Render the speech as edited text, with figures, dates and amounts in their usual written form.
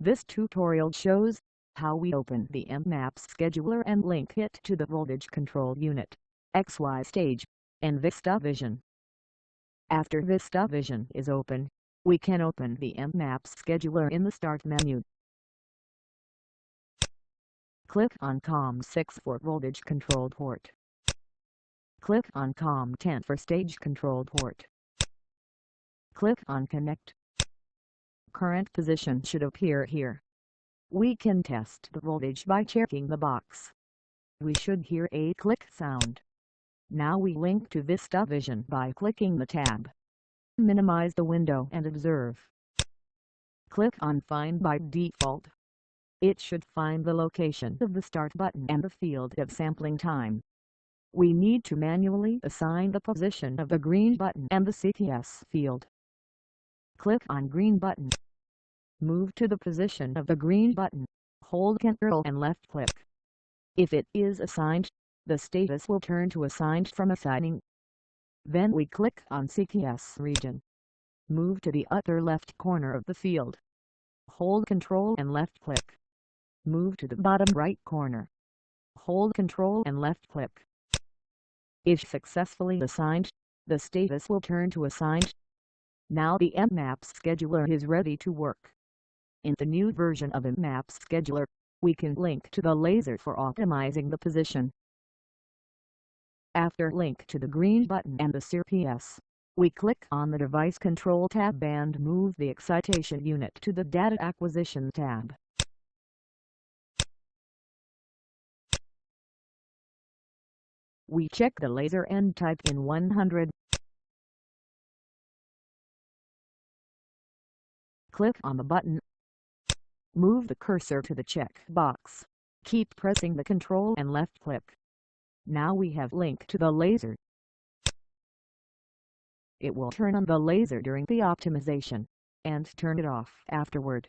This tutorial shows how we open the mMAPS scheduler and link it to the voltage control unit, XY stage, and VistaVision. After VistaVision is open, we can open the mMAPS scheduler in the Start menu. Click on COM6 for voltage control port. Click on COM10 for stage control port. Click on Connect. Current position should appear here. We can test the voltage by checking the box. We should hear a click sound. Now we link to VistaVision by clicking the tab. Minimize the window and observe. Click on Find by default. It should find the location of the Start button and the field of sampling time. We need to manually assign the position of the green button and the CPS field. Click on Green button. Move to the position of the green button, hold Ctrl and left click. If it is assigned, the status will turn to Assigned from Assigning. Then we click on CPS region. Move to the upper left corner of the field. Hold Ctrl and left click. Move to the bottom right corner. Hold Ctrl and left click. If successfully assigned, the status will turn to Assigned. Now the mMAPS scheduler is ready to work. In the new version of mMAPS scheduler, we can link to the laser for optimizing the position. After link to the green button and the CPS, we click on the Device Control tab and move the Excitation unit to the Data Acquisition tab. We check the laser and type in 100. Click on the button. Move the cursor to the check box. Keep pressing the Ctrl and left click. Now we have linked to the laser. It will turn on the laser during the optimization, and turn it off afterward.